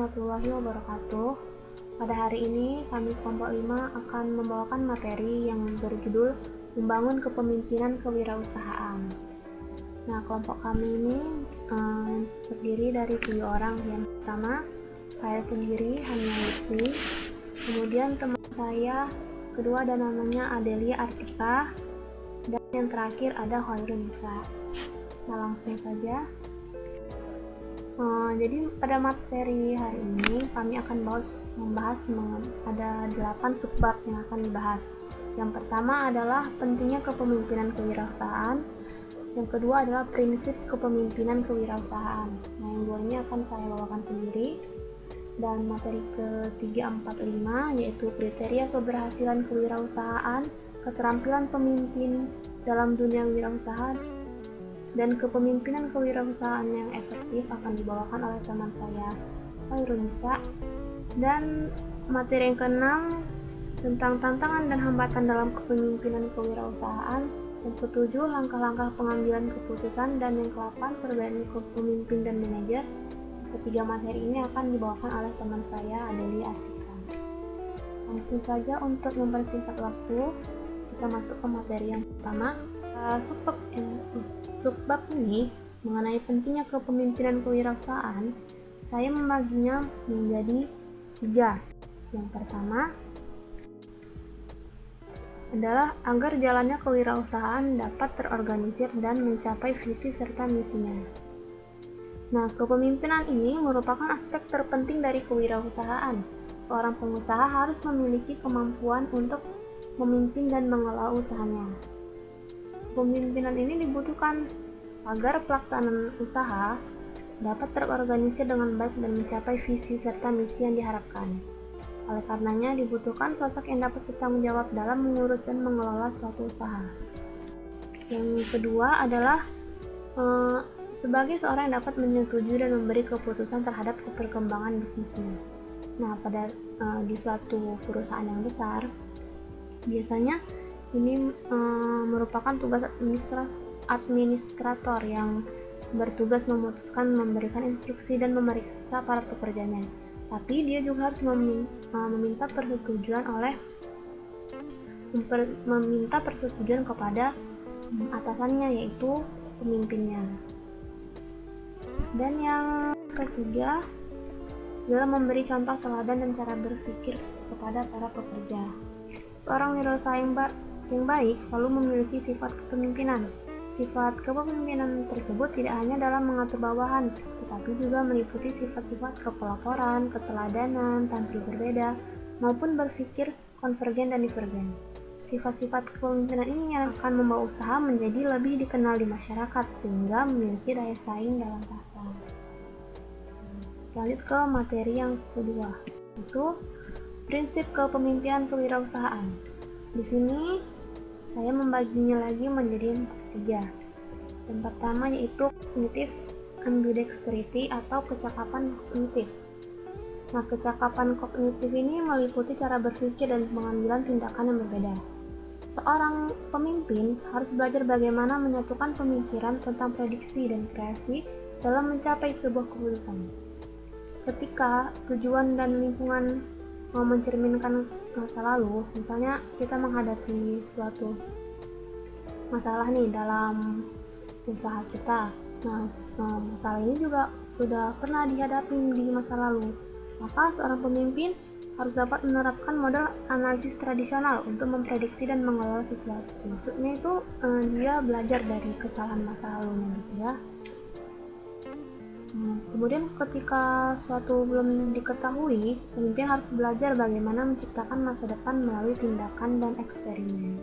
warahmatullahi wabarakatuh. Pada hari ini kami kelompok 5 akan membawakan materi yang berjudul Membangun Kepemimpinan Kewirausahaan. Nah, kelompok kami ini terdiri dari 7 orang. Yang pertama, saya sendiri, Hania Lutfi. Kemudian teman saya kedua ada namanya Adelia Artika. Dan yang terakhir ada Khairun Nisa. Nah, langsung saja. Jadi pada materi hari ini kami akan membahas ada 8 subbab yang akan dibahas. Yang pertama adalah pentingnya kepemimpinan kewirausahaan. Yang kedua adalah prinsip kepemimpinan kewirausahaan. Nah, yang dua ini akan saya bawakan sendiri. Dan materi ketiga, 4, 5 yaitu kriteria keberhasilan kewirausahaan, keterampilan pemimpin dalam dunia wirausaha, dan kepemimpinan kewirausahaan yang efektif akan dibawakan oleh teman saya, Khairun Nisa. Dan materi yang keenam tentang tantangan dan hambatan dalam kepemimpinan kewirausahaan. Yang ketujuh, langkah-langkah pengambilan keputusan. Dan yang ke-8, perbedaan kepemimpin dan manajer. Ketiga materi ini akan dibawakan oleh teman saya, Adelia Artika. Langsung saja untuk mempersingkat waktu, kita masuk ke materi yang pertama. Subbab ini mengenai pentingnya kepemimpinan kewirausahaan, saya membaginya menjadi 3. Yang pertama adalah agar jalannya kewirausahaan dapat terorganisir dan mencapai visi serta misinya. Nah, kepemimpinan ini merupakan aspek terpenting dari kewirausahaan. Seorang pengusaha harus memiliki kemampuan untuk memimpin dan mengelola usahanya. Kepemimpinan ini dibutuhkan agar pelaksanaan usaha dapat terorganisir dengan baik dan mencapai visi serta misi yang diharapkan. Oleh karenanya dibutuhkan sosok yang dapat bertanggung jawab dalam mengurus dan mengelola suatu usaha. Yang kedua adalah sebagai seorang yang dapat menyetujui dan memberi keputusan terhadap perkembangan bisnisnya. Nah, di suatu perusahaan yang besar, biasanya ini merupakan tugas administrator yang bertugas memutuskan, memberikan instruksi, dan memeriksa para pekerjanya. Tapi dia juga harus meminta persetujuan kepada atasannya, yaitu pemimpinnya. Dan yang ketiga adalah memberi contoh teladan dan cara berpikir kepada para pekerja. Seorang wirausaha yang baik selalu memiliki sifat kepemimpinan. Sifat kepemimpinan tersebut tidak hanya dalam mengatur bawahan, tetapi juga meliputi sifat-sifat kepelaporan, keteladanan, tampil berbeda, maupun berpikir konvergen dan divergen. Sifat-sifat kepemimpinan ini yang akan membawa usaha menjadi lebih dikenal di masyarakat, sehingga memiliki daya saing dalam pasar. Lanjut ke materi yang kedua, yaitu prinsip kepemimpinan kewirausahaan. Di sini saya membaginya lagi menjadi 3. Yang pertama yaitu cognitive ambidexterity atau kecakapan kognitif. Nah, kecakapan kognitif ini meliputi cara berpikir dan pengambilan tindakan yang berbeda. Seorang pemimpin harus belajar bagaimana menyatukan pemikiran tentang prediksi dan kreasi dalam mencapai sebuah keputusan. Ketika tujuan dan lingkungan mau mencerminkan masa lalu, misalnya kita menghadapi suatu masalah nih dalam usaha kita. Nah, masalah ini juga sudah pernah dihadapi di masa lalu. Maka seorang pemimpin harus dapat menerapkan model analisis tradisional untuk memprediksi dan mengelola situasi. Maksudnya itu dia belajar dari kesalahan masa lalunya gitu ya. Kemudian ketika suatu belum diketahui, pemimpin harus belajar bagaimana menciptakan masa depan melalui tindakan dan eksperimen.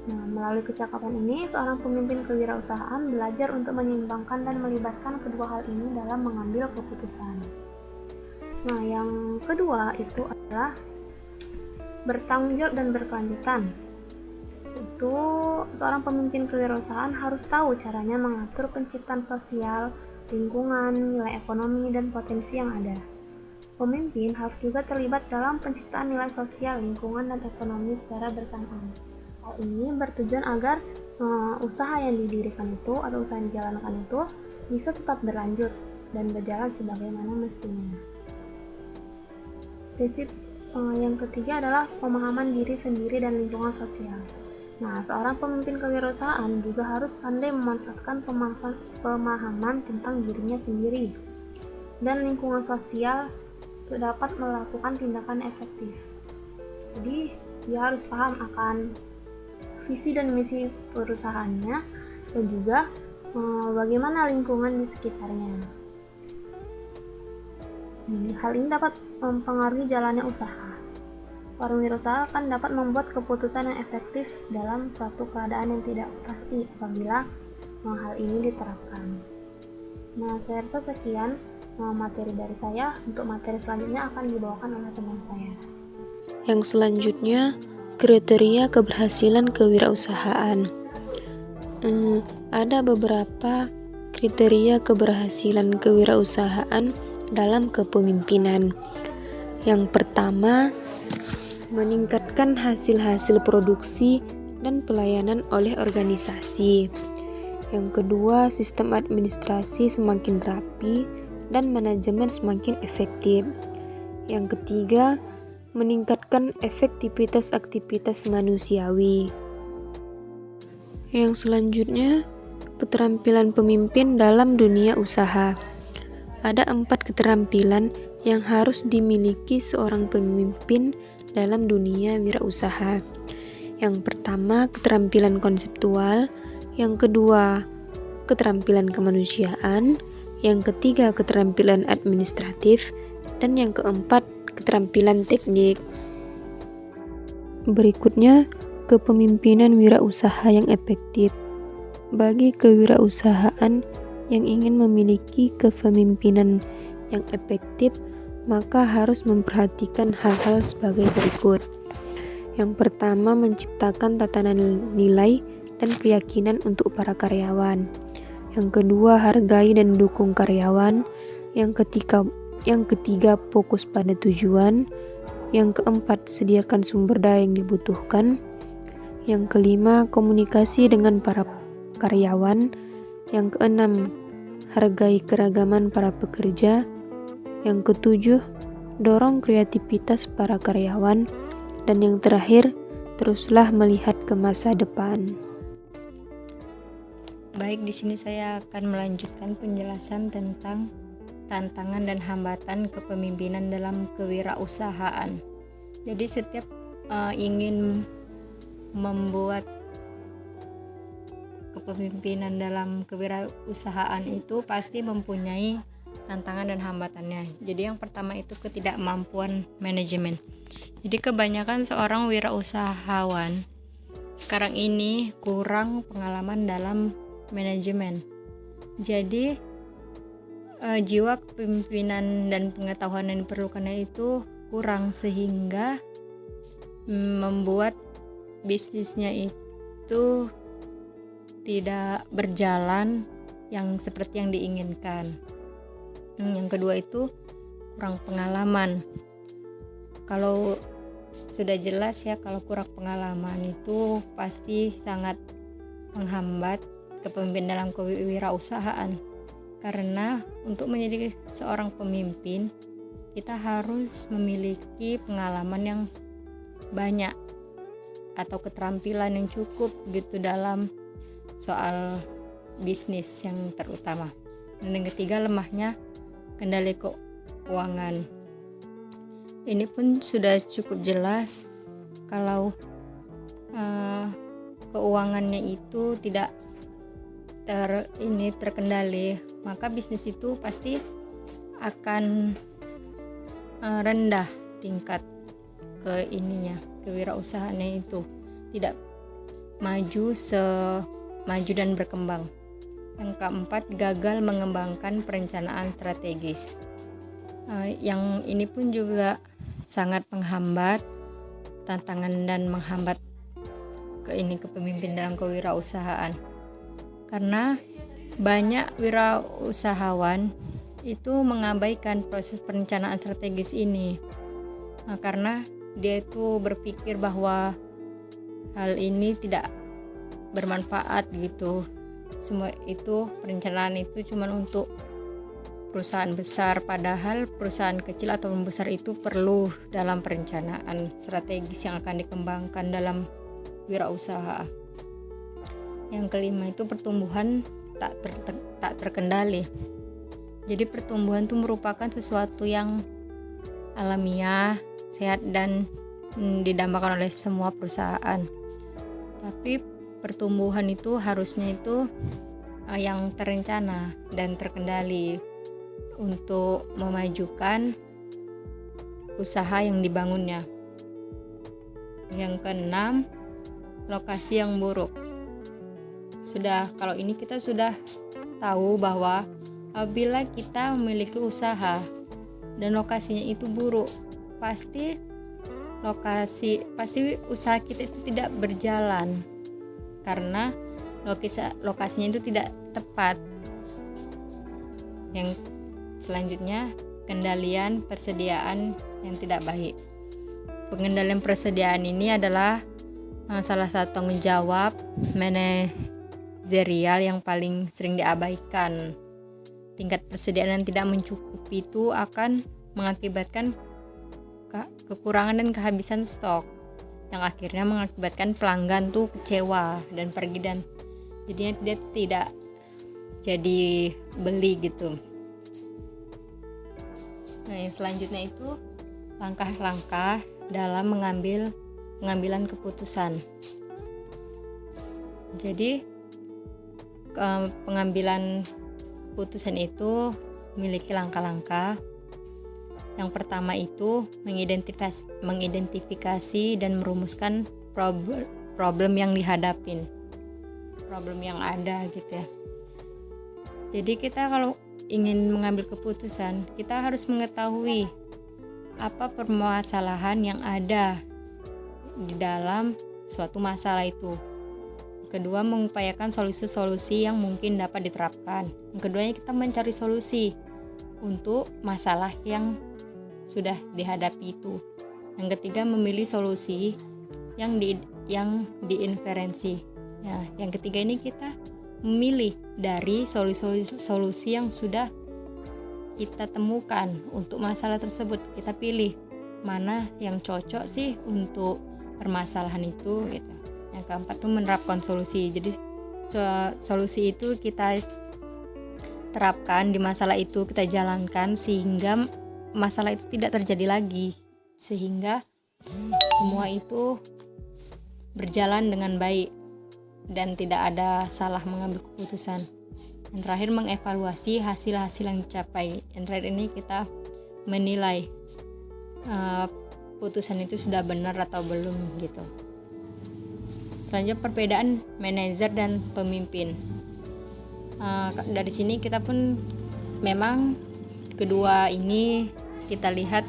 Nah, melalui kecakapan ini, seorang pemimpin kewirausahaan belajar untuk menyeimbangkan dan melibatkan kedua hal ini dalam mengambil keputusan. Nah, yang kedua itu adalah bertanggung jawab dan berkelanjutan. Itu seorang pemimpin kewirausahaan harus tahu caranya mengatur penciptaan sosial, lingkungan, nilai ekonomi, dan potensi yang ada. Pemimpin harus juga terlibat dalam penciptaan nilai sosial, lingkungan, dan ekonomi secara bersamaan. Hal ini bertujuan agar usaha yang didirikan itu atau usaha yang dijalankan itu bisa tetap berlanjut dan berjalan sebagaimana mestinya. Prinsip yang ketiga adalah pemahaman diri sendiri dan lingkungan sosial. Nah, seorang pemimpin kewirausahaan juga harus pandai memanfaatkan pemahaman tentang dirinya sendiri dan lingkungan sosial untuk dapat melakukan tindakan efektif. Jadi, dia harus paham akan visi dan misi perusahaannya dan juga bagaimana lingkungan di sekitarnya. Hal ini dapat mempengaruhi jalannya usaha. Seorang wirausaha akan dapat membuat keputusan yang efektif dalam suatu keadaan yang tidak pasti apabila hal ini diterapkan. Nah, saya rasa sekian materi dari saya. Untuk materi selanjutnya akan dibawakan oleh teman saya. Yang selanjutnya, kriteria keberhasilan kewirausahaan. Ada beberapa kriteria keberhasilan kewirausahaan dalam kepemimpinan. Yang pertama, meningkatkan hasil-hasil produksi dan pelayanan oleh organisasi. Yang kedua, sistem administrasi semakin rapi dan manajemen semakin efektif. Yang ketiga, meningkatkan efektivitas aktivitas manusiawi. Yang selanjutnya, keterampilan pemimpin dalam dunia usaha. Ada 4 keterampilan yang harus dimiliki seorang pemimpin dalam dunia wirausaha. Yang pertama, keterampilan konseptual. Yang kedua, keterampilan kemanusiaan. Yang ketiga, keterampilan administratif. Dan yang keempat, keterampilan teknik. Berikutnya, kepemimpinan wirausaha yang efektif. Bagi kewirausahaan yang ingin memiliki kepemimpinan yang efektif, maka harus memperhatikan hal-hal sebagai berikut. Yang pertama, menciptakan tatanan nilai dan keyakinan untuk para karyawan. Yang kedua, hargai dan dukung karyawan. Yang ketiga, fokus pada tujuan. Yang keempat, sediakan sumber daya yang dibutuhkan. Yang kelima, komunikasi dengan para karyawan. Yang keenam, hargai keragaman para pekerja. Yang ketujuh, dorong kreativitas para karyawan. Dan yang terakhir, teruslah melihat ke masa depan. Baik, di sini saya akan melanjutkan penjelasan tentang tantangan dan hambatan kepemimpinan dalam kewirausahaan. Jadi setiap ingin membuat kepemimpinan dalam kewirausahaan itu pasti mempunyai tantangan dan hambatannya. Jadi yang pertama itu ketidakmampuan manajemen. Jadi kebanyakan seorang wirausahawan sekarang ini kurang pengalaman dalam manajemen. Jadi jiwa kepemimpinan dan pengetahuan yang diperlukannya itu kurang, sehingga membuat bisnisnya itu tidak berjalan yang seperti yang diinginkan. Yang kedua itu kurang pengalaman. Kalau sudah jelas ya, kalau kurang pengalaman itu pasti sangat menghambat kepemimpinan dalam kewirausahaan. Karena untuk menjadi seorang pemimpin, kita harus memiliki pengalaman yang banyak atau keterampilan yang cukup gitu dalam soal bisnis yang terutama. Dan yang ketiga, lemahnya kendali keuangan. Ini pun sudah cukup jelas kalau keuangannya itu tidak terkendali, maka bisnis itu pasti akan rendah tingkat kewirausahaannya itu tidak maju dan berkembang. Yang keempat, gagal mengembangkan perencanaan strategis. Yang ini pun juga sangat menghambat tantangan dan menghambat kepemimpinan dalam kewirausahaan. Karena banyak wirausahawan itu mengabaikan proses perencanaan strategis ini. Karena dia itu berpikir bahwa hal ini tidak bermanfaat gitu. Semua itu perencanaan itu cuma untuk perusahaan besar, padahal perusahaan kecil atau besar itu perlu dalam perencanaan strategis yang akan dikembangkan dalam wirausaha. Yang kelima itu pertumbuhan tak terkendali. Jadi pertumbuhan itu merupakan sesuatu yang alamiah, sehat, dan didambakan oleh semua perusahaan. Tapi pertumbuhan itu harusnya itu yang terencana dan terkendali untuk memajukan usaha yang dibangunnya. Yang keenam, lokasi yang buruk. Kalau ini kita sudah tahu bahwa apabila kita memiliki usaha dan lokasinya itu buruk, pasti usaha kita itu tidak berjalan karena lokasinya itu tidak tepat. Yang selanjutnya, kendalian persediaan yang tidak baik. Pengendalian persediaan ini adalah salah satu tanggung jawab manajerial yang paling sering diabaikan. Tingkat persediaan yang tidak mencukupi itu akan mengakibatkan kekurangan dan kehabisan stok, yang akhirnya mengakibatkan pelanggan tuh kecewa dan pergi, dan jadinya dia tidak jadi beli gitu. Nah, yang selanjutnya itu langkah-langkah dalam pengambilan keputusan. Jadi pengambilan keputusan itu memiliki langkah-langkah. Yang pertama itu mengidentifikasi dan merumuskan problem yang dihadapin, problem yang ada gitu ya. Jadi kita kalau ingin mengambil keputusan, kita harus mengetahui apa permasalahan yang ada di dalam suatu masalah itu. Kedua, mengupayakan solusi-solusi yang mungkin dapat diterapkan. Yang keduanya, kita mencari solusi untuk masalah yang sudah dihadapi itu. Yang ketiga, memilih solusi yang diinferensi. Nah, yang ketiga ini kita memilih dari solusi yang sudah kita temukan untuk masalah tersebut. Kita pilih mana yang cocok sih untuk permasalahan itu gitu. Yang keempat tuh menerapkan solusi. Jadi solusi itu kita terapkan di masalah itu, kita jalankan sehingga masalah itu tidak terjadi lagi, sehingga semua itu berjalan dengan baik dan tidak ada salah mengambil keputusan. Yang terakhir, mengevaluasi hasil-hasil yang dicapai. Yang terakhir ini kita menilai putusan itu sudah benar atau belum gitu. Selanjutnya, perbedaan manajer dan pemimpin. Dari sini kita pun memang kedua ini kita lihat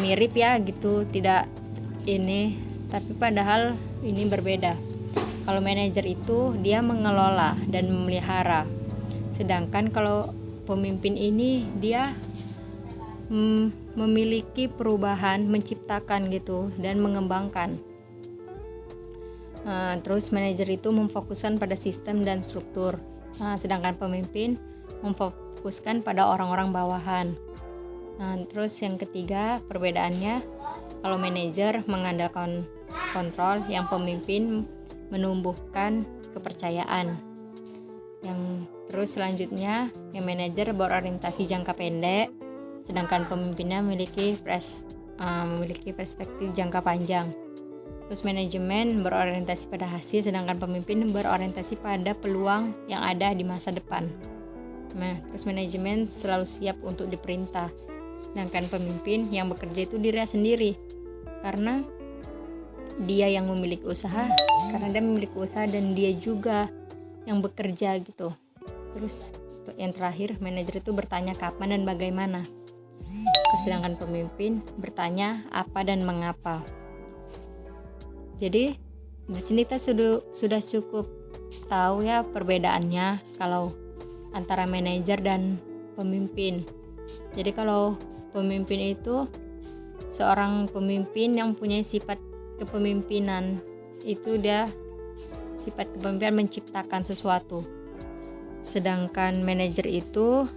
mirip ya gitu, tidak ini, tapi padahal ini berbeda. Kalau manajer itu dia mengelola dan memelihara, sedangkan kalau pemimpin ini dia memiliki perubahan, menciptakan gitu dan mengembangkan. Terus manajer itu memfokuskan pada sistem dan struktur, sedangkan pemimpin memfokuskan pada orang-orang bawahan. Terus yang ketiga perbedaannya, kalau manajer mengandalkan kontrol, yang pemimpin menumbuhkan kepercayaan. Terus selanjutnya, yang manajer berorientasi jangka pendek, sedangkan pemimpinnya memiliki perspektif jangka panjang. Terus manajemen berorientasi pada hasil, sedangkan pemimpin berorientasi pada peluang yang ada di masa depan. Terus manajemen selalu siap untuk diperintah, sedangkan pemimpin yang bekerja itu dirinya sendiri, karena dia yang memiliki usaha, dan dia juga yang bekerja gitu. Terus yang terakhir, manajer itu bertanya kapan dan bagaimana, sedangkan pemimpin bertanya apa dan mengapa. Jadi di sini kita sudah cukup tahu ya perbedaannya kalau antara manajer dan pemimpin. Jadi kalau pemimpin itu seorang pemimpin yang punya sifat kepemimpinan, itu dia sifat kepemimpinan menciptakan sesuatu. Sedangkan manajer itu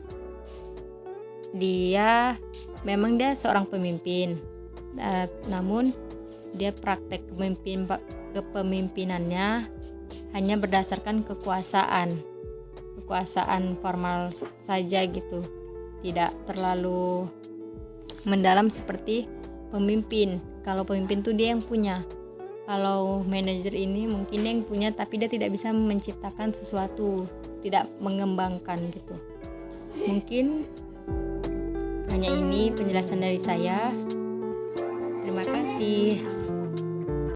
dia memang dia seorang pemimpin, namun dia praktek kepemimpinannya hanya berdasarkan kekuasaan formal saja gitu, tidak terlalu mendalam seperti pemimpin. Kalau pemimpin tuh dia yang punya, kalau manajer ini mungkin dia yang punya tapi dia tidak bisa menciptakan sesuatu, tidak mengembangkan gitu. Mungkin hanya ini penjelasan dari saya. Terima kasih.